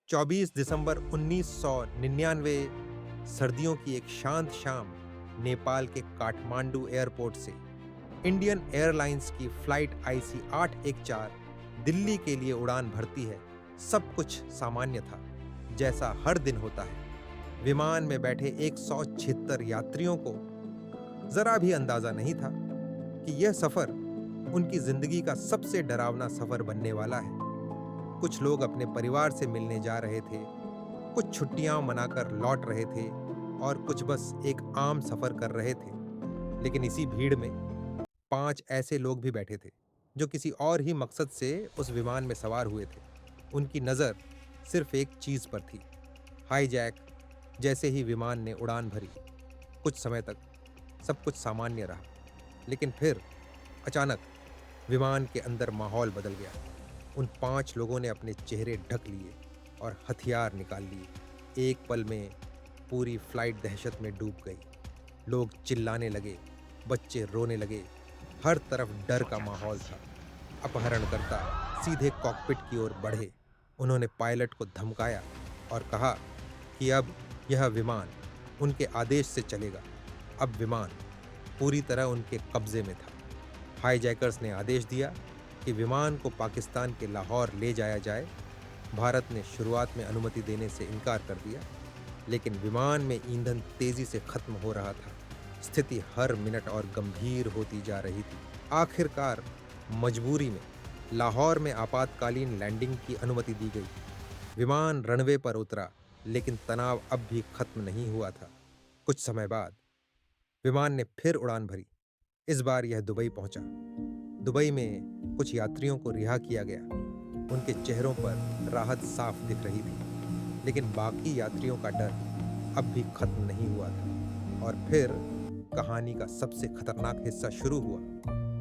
24 दिसंबर 1999 सर्दियों की एक शांत शाम नेपाल के काठमांडू एयरपोर्ट से इंडियन एयरलाइंस की फ्लाइट आईसी 814 दिल्ली के लिए उड़ान भरती है। सब कुछ सामान्य था, जैसा हर दिन होता है। विमान में बैठे 176 यात्रियों को जरा भी अंदाजा नहीं था कि यह सफर उनकी जिंदगी का सबसे डरावना सफर बनने वाला है। कुछ लोग अपने परिवार से मिलने जा रहे थे, कुछ छुट्टियां मनाकर लौट रहे थे और कुछ बस एक आम सफर कर रहे थे। लेकिन इसी भीड़ में 5 ऐसे लोग भी बैठे थे जो किसी और ही मकसद से उस विमान में सवार हुए थे। उनकी नज़र सिर्फ एक चीज पर थी, हाईजैक। जैसे ही विमान ने उड़ान भरी, कुछ समय तक सब कुछ सामान्य रहा, लेकिन फिर अचानक विमान के अंदर माहौल बदल गया। उन 5 लोगों ने अपने चेहरे ढक लिए और हथियार निकाल लिए। एक पल में पूरी फ्लाइट दहशत में डूब गई। लोग चिल्लाने लगे, बच्चे रोने लगे, हर तरफ डर का माहौल था। अपहरणकर्ता सीधे कॉकपिट की ओर बढ़े। उन्होंने पायलट को धमकाया और कहा कि अब यह विमान उनके आदेश से चलेगा। अब विमान पूरी तरह उनके कब्जे में था। हाईजैकर्स ने आदेश दिया कि विमान को पाकिस्तान के लाहौर ले जाया जाए। भारत ने शुरुआत में अनुमति देने से इनकार कर दिया, लेकिन विमान में ईंधन तेजी से खत्म हो रहा था। स्थिति हर मिनट और गंभीर होती जा रही थी। आखिरकार मजबूरी में लाहौर में आपातकालीन लैंडिंग की अनुमति दी गई। विमान रनवे पर उतरा, लेकिन तनाव अब भी खत्म नहीं हुआ था। कुछ समय बाद विमान ने फिर उड़ान भरी। इस बार यह दुबई पहुंचा। दुबई में कुछ यात्रियों को रिहा किया गया। उनके चेहरों पर राहत साफ दिख रही थी, लेकिन बाकी यात्रियों का डर अब भी खत्म नहीं हुआ था। और फिर कहानी का सबसे खतरनाक हिस्सा शुरू हुआ।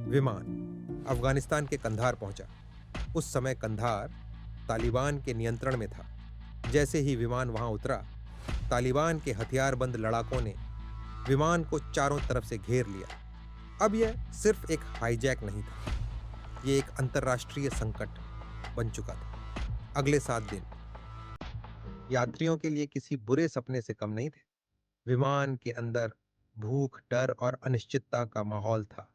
विमान अफगानिस्तान के कंधार पहुंचा। उस समय कंधार तालिबान के नियंत्रण में था। जैसे ही विमान वहां उतरा, तालिबान के हथियारबंद लड़ाकों ने विमान को चारों तरफ से घेर लिया। अब यह सिर्फ एक हाईजैक नहीं था, ये एक अंतर्राष्ट्रीय संकट बन चुका था। अगले 7 दिन यात्रियों के लिए किसी बुरे सपने से कम नहीं थे। विमान के अंदर भूख, डर और अनिश्चितता का माहौल था।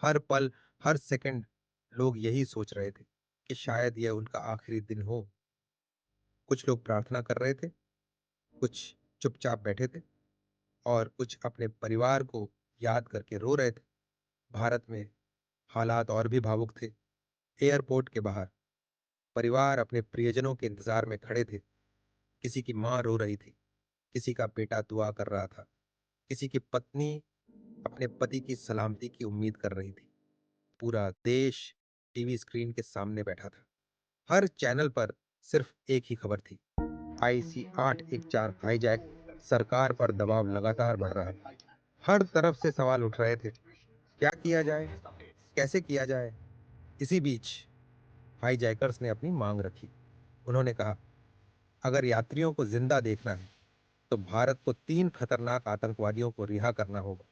हर पल, हर सेकंड लोग यही सोच रहे थे कि शायद यह उनका आखिरी दिन हो। कुछ लोग प्रार्थना कर रहे थे, कुछ चुपचाप बैठे थे और कुछ अपने परिवार को याद करके रो रहे थे। भारत में हालात और भी भावुक थे। एयरपोर्ट के बाहर परिवार अपने प्रियजनों के इंतजार में खड़े थे। किसी की माँ रो रही थी, किसी का बेटा दुआ कर रहा था, किसी की पत्नी अपने पति की सलामती की उम्मीद कर रही थी। पूरा देश टीवी स्क्रीन के सामने बैठा था। हर चैनल पर सिर्फ एक ही खबर थी, आईसी 814 हाईजैक। सरकार पर दबाव लगातार बढ़ रहा था। हर तरफ से सवाल उठ रहे थे, क्या किया जाए, कैसे किया जाए। इसी बीच हाईजैकर्स ने अपनी मांग रखी। उन्होंने कहा, अगर यात्रियों को जिंदा देखना है तो भारत को 3 खतरनाक आतंकवादियों को रिहा करना होगा।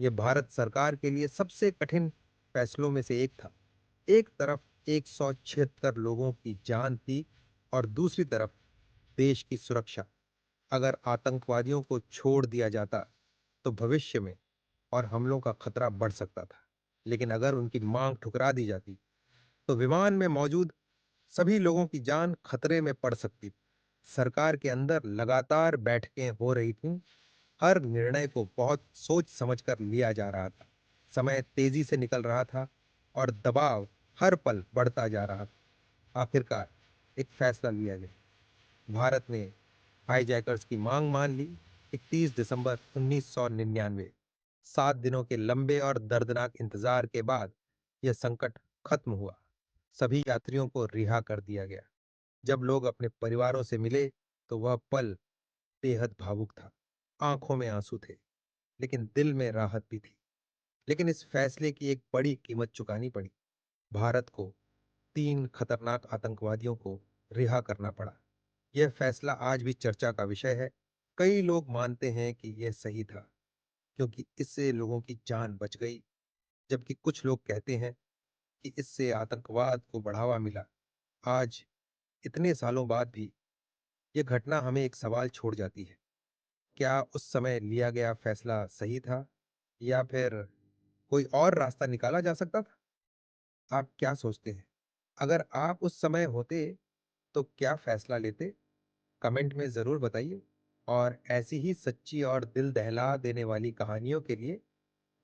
यह भारत सरकार के लिए सबसे कठिन फैसलों में से एक था। एक तरफ 176 लोगों की जान थी और दूसरी तरफ देश की सुरक्षा। अगर आतंकवादियों को छोड़ दिया जाता तो भविष्य में और हमलों का खतरा बढ़ सकता था। लेकिन अगर उनकी मांग ठुकरा दी जाती तो विमान में मौजूद सभी लोगों की जान खतरे में पड़ सकती थी। सरकार के अंदर लगातार बैठकें हो रही थीं। हर निर्णय को बहुत सोच समझकर लिया जा रहा था। समय तेजी से निकल रहा था और दबाव हर पल बढ़ता जा रहा था। आखिरकार एक फैसला लिया गया। भारत ने हाईजैकर्स की मांग मान ली। 31 दिसंबर 1999, 7 दिनों के लंबे और दर्दनाक इंतजार के बाद यह संकट खत्म हुआ। सभी यात्रियों को रिहा कर दिया गया। जब लोग अपने परिवारों से मिले तो वह पल बेहद भावुक था। आंखों में आंसू थे, लेकिन दिल में राहत भी थी। लेकिन इस फैसले की एक बड़ी कीमत चुकानी पड़ी। भारत को 3 खतरनाक आतंकवादियों को रिहा करना पड़ा। यह फैसला आज भी चर्चा का विषय है। कई लोग मानते हैं कि यह सही था क्योंकि इससे लोगों की जान बच गई, जबकि कुछ लोग कहते हैं कि इससे आतंकवाद को बढ़ावा मिला। आज इतने सालों बाद भी ये घटना हमें एक सवाल छोड़ जाती है। क्या उस समय लिया गया फैसला सही था या फिर कोई और रास्ता निकाला जा सकता था? आप क्या सोचते हैं? अगर आप उस समय होते तो क्या फैसला लेते? कमेंट में ज़रूर बताइए और ऐसी ही सच्ची और दिल दहला देने वाली कहानियों के लिए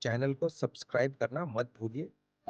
चैनल को सब्सक्राइब करना मत भूलिए।